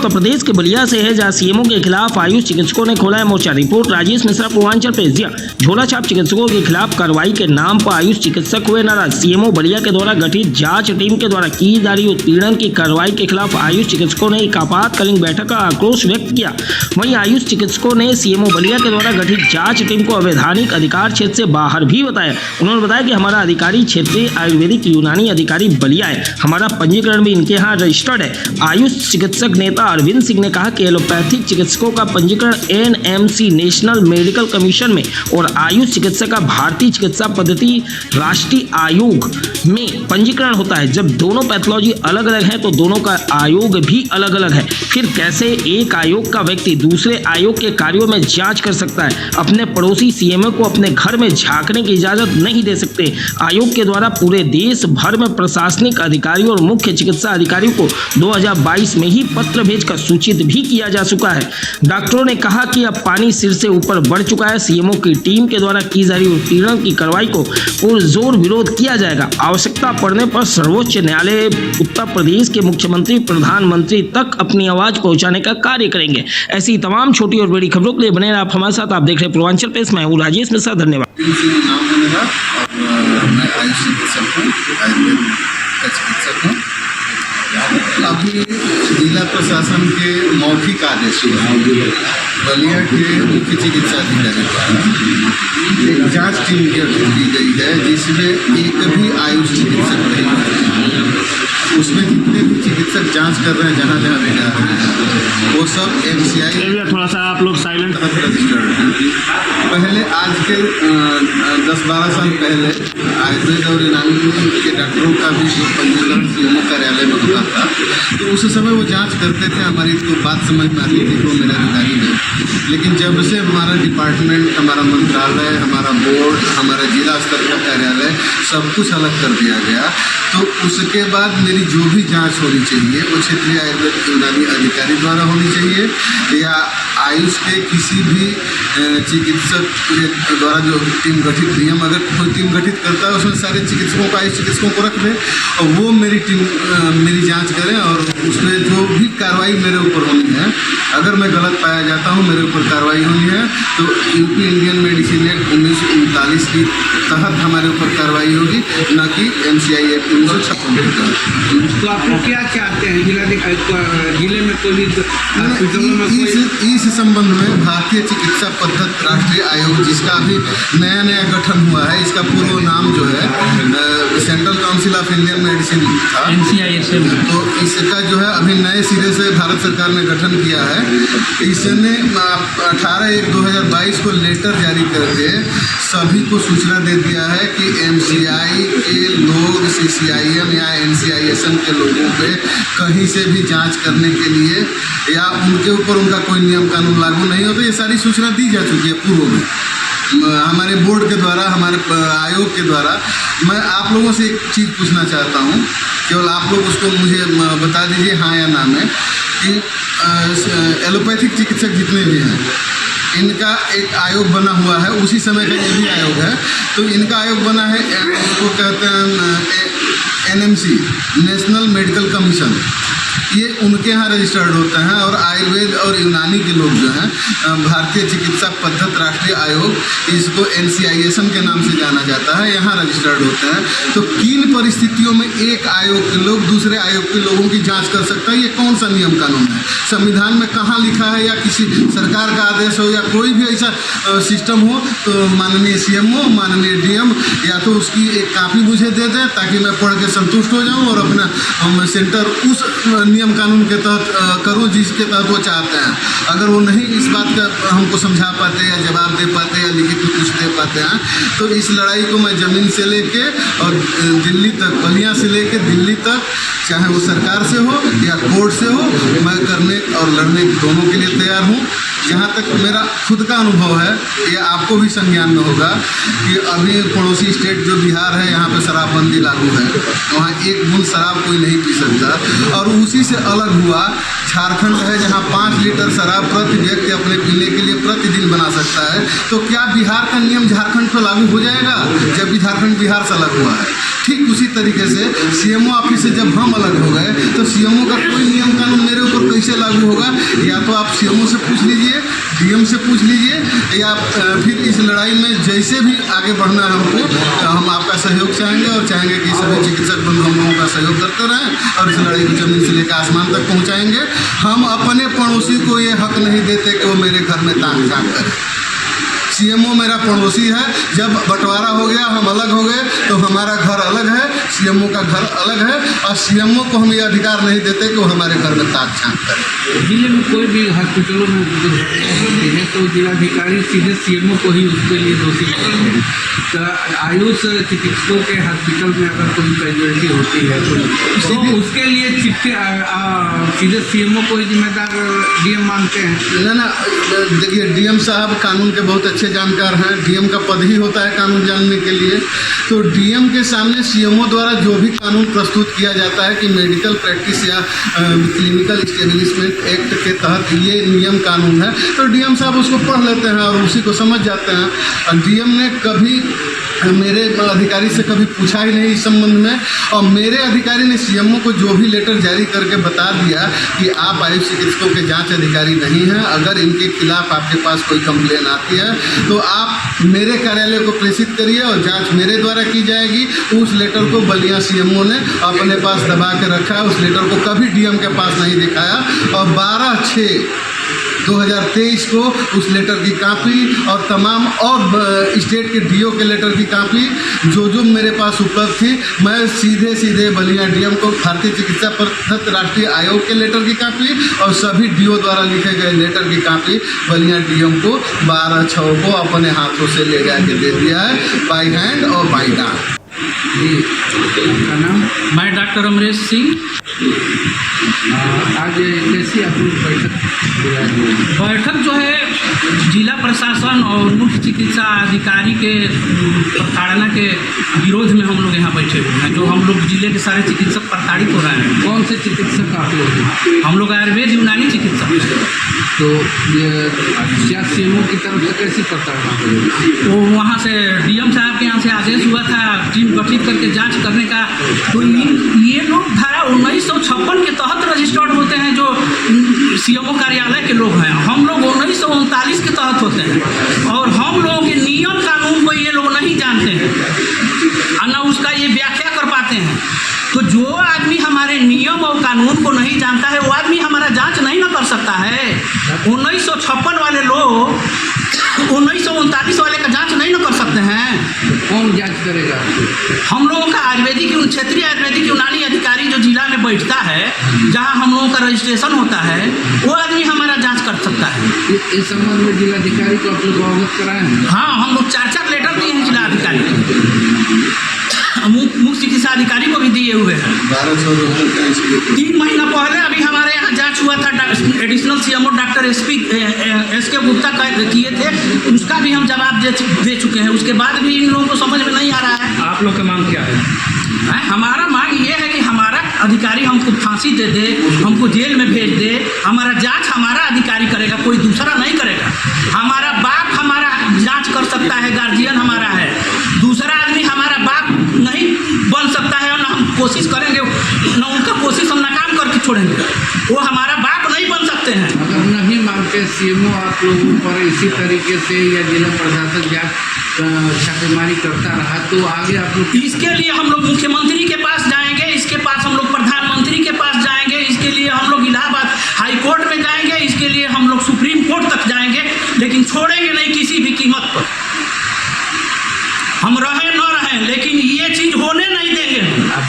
उत्तर प्रदेश के बलिया से है, जहां सीएमओ के खिलाफ आयुष चिकित्सकों ने खोला है मोर्चा। Report Rajesh Mishra, Purvanchal press. झोला छाप चिकित्सकों के खिलाफ कार्रवाई के नाम पर आयुष चिकित्सक हुए नाराज। सीएमओ बलिया के द्वारा गठित जांच टीम के द्वारा की जा रही उत्पीड़न की कार्रवाई के खिलाफ आयुष चिकित्सकों ने एक आपातकालीन बैठक का आक्रोश व्यक्त किया। वहीं आयुष चिकित्सकों ने सीएमओ बलिया के द्वारा गठित जांच टीम को अवैधानिक अधिकार क्षेत्र से बाहर भी बताया। उन्होंने बताया कि हमारा अधिकारी क्षेत्रीय आयुर्वेदिक यूनानी अधिकारी बलिया है, हमारा पंजीकरण भी इनके यहाँ रजिस्टर्ड है। आयुष चिकित्सक नेता अरविंद सिंह ने कहा कि एलोपैथिक चिकित्सकों का पंजीकरण एनएमसी नेशनल मेडिकल कमीशन में और आयुष चिकित्सक का भारतीय चिकित्सा पद्धति राष्ट्रीय आयोग में पंजीकरण होता है। जब दोनों पैथोलॉजी अलग अलग है तो दोनों का आयोग भी अलग अलग है। फिर कैसे एक आयोग का व्यक्ति दूसरे आयोग के कार्यों में जांच कर सकता है? अपने पड़ोसी सीएमओ को अपने घर में झांकने की इजाजत नहीं दे सकते। आयोग के द्वारा पूरे देश भर में प्रशासनिक अधिकारियों और मुख्य चिकित्सा अधिकारियों को 2022 में ही पत्र भेजकर सूचित भी किया जा चुका है। डॉक्टरों ने कहा कि अब पानी सिर से ऊपर बढ़ चुका है। सीएमओ की टीम के द्वारा की जा रही उत्पीड़न की कार्रवाई को पुरजोर विरोध किया जाएगा। आवश्यकता पड़ने पर सर्वोच्च न्यायालय, उत्तर प्रदेश के मुख्यमंत्री, प्रधानमंत्री तक अपनी आवाज पहुंचाने का कार्य करेंगे। ऐसी तमाम छोटी और बड़ी खबरों के लिए बने आप हमारे साथ। आप देख रहे हैं पूर्वांचल प्रेस। मैं हूं राजेश मिश्रा। धन्यवाद। नाम है मेरा और मैं आयुष चिकित्सक हूँ, आयुर्वेद का चिकित्सक हूँ। अभी जिला प्रशासन के मौखिक आदेश बलिया के मुख्य चिकित्सा अधिकारी द्वारा एक जांच टीम गठित की गई है, जिसमें एक भी आयुष चिकित्सक नहीं है। उसमें जितने भी चिकित्सक जांच कर रहे हैं, जहाँ जहाँ भी जा रहे हैं, वो सब एमसीआई थोड़ा सा आप लोग साइलेंट रजिस्टर्ड हैं। पहले आज के 10-12 साल पहले आयुर्वेद और यूनानी के डॉक्टरों का भी पंजीकरण सीएमओ कार्यालय में होता था, तो उस समय वो जांच करते थे। हमारी तो बात समझ में आती थी, वो मेरे अधिकारी ने। लेकिन जब से हमारा डिपार्टमेंट, हमारा मंत्रालय, हमारा बोर्ड, हमारा जिला स्तर का कार्यालय सब कुछ अलग कर दिया गया, तो उसके बाद मेरी जो भी जांच होनी चाहिए वो क्षेत्रीय आयुर्वेद यूनानी अधिकारी द्वारा होनी चाहिए या आयुष के किसी भी चिकित्सक के द्वारा जो टीम गठित नियम, अगर कोई टीम गठित करता है उसमें सारे चिकित्सकों को, आयुष चिकित्सकों को रख दें और वो मेरी टीम मेरी जांच करें और उसमें जो भी कार्रवाई मेरे ऊपर होनी है, अगर मैं गलत पाया जाता हूँ, मेरे ऊपर कार्रवाई होनी है, तो यूपी इंडियन मेडिसिन एक्ट 1939 के तहत हमारे ऊपर कार्रवाई होगी, न कि MCI एक्ट 1956 के तहत। तो आप लोग क्या चाहते हैं? जिले में कोई इस संबंध में भारतीय चिकित्सा पद्धति राष्ट्रीय आयोग, जिसका अभी नया नया गठन हुआ है, इसका पूर्व नाम जो है central council of Indian medicine था, NCISM, तो इसका जो है अभी नए सिरे से भारत सरकार ने गठन किया है। इसने 18/1/2022 को लेटर जारी करके सभी को सूचना दे दिया है कि MCI के लोग CCIM या NCISM के लोगों पे कहीं से भी जांच करने के लिए या उनके ऊपर उनका कोई नियम कानून लागू नहीं होता। ये सारी सूचना दी जा चुकी है पूर्व में हमारे बोर्ड के द्वारा, हमारे आयोग के द्वारा। मैं आप लोगों से एक चीज़ पूछना चाहता हूँ, केवल आप लोग उसको मुझे बता दीजिए हाँ या ना में, कि एलोपैथिक चिकित्सक जितने भी हैं, इनका एक आयोग बना हुआ है, उसी समय का ये भी आयोग है। तो इनका आयोग बना है, इसको कहते हैं NMC नेशनल मेडिकल कमीशन। ये उनके यहाँ रजिस्टर्ड होते हैं और आयुर्वेद और यूनानी के लोग जो हैं, भारतीय चिकित्सा पद्धति राष्ट्रीय आयोग, इसको NCISM के नाम से जाना जाता है, यहाँ रजिस्टर्ड होते हैं। तो किन परिस्थितियों में एक आयोग के लोग दूसरे आयोग के लोगों की जांच कर सकता है? ये कौन सा नियम कानून है? संविधान में कहाँ लिखा है या किसी सरकार का आदेश हो या कोई भी ऐसा सिस्टम हो, तो माननीय CMO, माननीय DM या तो उसकी एक कापी मुझे दे दें ताकि मैं पढ़ के संतुष्ट हो जाऊँ और अपना सेंटर उस नियम कानून के तहत करूं जिसके तहत वो चाहते हैं। अगर वो नहीं इस बात का हमको समझा पाते या जवाब दे पाते या लिखित में कुछ दे पाते हैं, तो इस लड़ाई को मैं ज़मीन से लेके और दिल्ली तक, बलिया से लेके दिल्ली तक, चाहे वो सरकार से हो या कोर्ट से हो, मैं करने और लड़ने दोनों के लिए तैयार हूँ। जहाँ तक मेरा खुद का अनुभव है, ये आपको भी संज्ञान में होगा कि अभी पड़ोसी स्टेट जो बिहार है, यहाँ पे शराबबंदी लागू है। वहाँ एक बूंद शराब कोई नहीं पी सकता। और उसी से अलग हुआ झारखंड है, जहाँ 5 लीटर शराब प्रति व्यक्ति अपने पीने के लिए प्रतिदिन बना सकता है। तो क्या बिहार का नियम झारखंड पर लागू हो जाएगा जब झारखंड बिहार से अलग हुआ है? ठीक उसी तरीके से सीएमओ ऑफिस से जब हम अलग हो गए तो सीएमओ का कोई नियम कानून मेरे ऊपर कैसे लागू होगा? या तो आप सीएमओ से पूछ लीजिए, डीएम से पूछ लीजिए, या फिर इस लड़ाई में जैसे भी आगे बढ़ना है हमको, हम आपका सहयोग चाहेंगे और चाहेंगे कि सभी चिकित्सक बंधु हम लोगों का सहयोग करते रहें और इस लड़ाई को जमीन से लेकर आसमान तक पहुँचाएंगे। हम अपने पड़ोसी को ये हक नहीं देते कि वो मेरे घर में ताक झाँक करे। सीएमओ मेरा पड़ोसी है। जब बंटवारा हो गया, हम अलग हो गए, तो हमारा घर अलग है, सीएमओ का घर अलग है, और सीएमओ को हम ये अधिकार नहीं देते कि वो हमारे घर में ताक झाँक करे। जिले में कोई भी हॉस्पिटलों में होती है तो जिलाधिकारी सीधे सीएमओ को ही उसके लिए दोषी करते हैं। तो आयुष चिकित्सकों के हॉस्पिटल में अगर कोई कैजुअलिटी होती है तो उसके लिए सीधे सीएमओ को ही जिम्मेदार डीएम मानते हैं। ना, देखिए डीएम साहब कानून के बहुत अच्छे जानकार हैं। डीएम का पद ही होता है कानून जानने के लिए। तो डीएम के सामने सीएमओ द्वारा जो भी कानून प्रस्तुत किया जाता है कि मेडिकल प्रैक्टिस या क्लिनिकल एस्टेब्लिशमेंट एक्ट के तहत ये नियम कानून है, तो डीएम साहब उसको पढ़ लेते हैं और उसी को समझ जाते हैं। और डीएम ने कभी मेरे अधिकारी से कभी पूछा ही नहीं इस संबंध में, और मेरे अधिकारी ने सीएमओ को जो भी लेटर जारी करके बता दिया कि आप आयुष चिकित्सकों के जांच अधिकारी नहीं हैं, अगर इनके खिलाफ आपके पास कोई कंप्लेन आती है तो आप मेरे कार्यालय को प्रेषित करिए और जांच मेरे द्वारा की जाएगी। उस लेटर को बलिया सीएमओ ने अपने पास दबा के रखा है, उस लेटर को कभी डीएम के पास नहीं दिखाया। और 12/6/2023 को उस लेटर की कापी और तमाम और स्टेट के डीओ के लेटर की कापी जो मेरे पास उपलब्ध थी, मैं सीधे बलिया डीएम को भारतीय चिकित्सा पद्धत राष्ट्रीय आयोग के लेटर की कापी और सभी डीओ द्वारा लिखे गए लेटर की कापी बलिया डीएम को 12/6 को अपने हाथों से ले जाके दे दिया है, बाई हैंड और बाई डाक। आपका नाम? मैं डॉक्टर अमरेश सिंह। आज कैसी आपकी बैठक जो है जिला प्रशासन और मुख्य चिकित्सा अधिकारी के प्रताड़ना के विरोध में हम लोग यहाँ बैठे हुए हैं। जो हम लोग जिले के सारे चिकित्सक प्रताड़ित हो रहे हैं। कौन से चिकित्सक आप लोग? हम लोग आयुर्वेद यूनानी चिकित्सक। तो ये सीएमओ की तरफ से कैसी प्रताड़ना हुई? तो वहाँ से डीएम साहब के यहाँ से आदेश हुआ था टीम गठित करके जांच करने का। तो ये लोग धारा 1956 के तहत रजिस्टर्ड होते हैं, जो सीएमओ कार्यालय के लोग हैं। हम लोग 1939 के तहत होते हैं और हम लोगों के नियम कानून को ये लोग नहीं जानते हैं और न उसका ये व्याख्या कर पाते हैं। तो जो आदमी हमारे नियम और कानून को नहीं जानता है वो आदमी हमारा जांच नहीं ना कर सकता है। 1956 वाले लोग 1939 वाले का जांच नहीं ना कर सकते हैं। कौन जांच करेगा? हम लोगों का आयुर्वेदिक क्षेत्रीय आयुर्वेदिक यूनानी अधिकारी जो जिला में बैठता है, जहां हम लोगों का रजिस्ट्रेशन होता है, वो आदमी हमारा जांच कर सकता है। इस संबंध में जिलाधिकारी को आप लोग अवगत कराए हैं? हाँ, हम लोग 4 लेटर दिए हैं जिलाधिकारी को, मुख्य चिकित्सा अधिकारी को भी दिए हुए हैं। 3 महीना पहले अभी हमारे यहाँ जांच हुआ था, एडिशनल सीएमओ डॉक्टर एस के गुप्ता किए थे, उसका भी हम जवाब दे चुके हैं। उसके बाद भी इन लोगों को समझ में नहीं आ रहा है। आप लोग का मांग क्या है? हमारा मांग ये है कि हमारा अधिकारी हमको फांसी दे दे, हमको जेल में भेज दे। हमारा जांच हमारा अधिकारी करेगा, कोई दूसरा नहीं करेगा। हमारा बाप हमारा जांच कर सकता है, गार्जियन हमारा है। दूसरा आदमी हमारा बाप नहीं बन सकता है और ना हम कोशिश करेंगे, ना उनका कोशिश हम नाकाम करके छोड़ेंगे। वो हमारा बाप नहीं बन सकते हैं। अगर नहीं मानते सीएमओ आप लोगों पर इसी तरीके से या जिला प्रशासन जांच छापेमारी करता रहा तो आगे आप लोग? इसके लिए हम लोग मुख्यमंत्री के पास जाएंगे, इसके पास हम लोग प्रधानमंत्री के पास जाएंगे, इसके लिए हम लोग इलाहाबाद हाई कोर्ट में जाएंगे, इसके लिए हम लोग सुप्रीम कोर्ट तक जाएंगे, लेकिन छोड़ेंगे नहीं किसी भी कीमत पर। हम रहें न रहें, लेकिन ये चीज़ होने नहीं देंगे। आप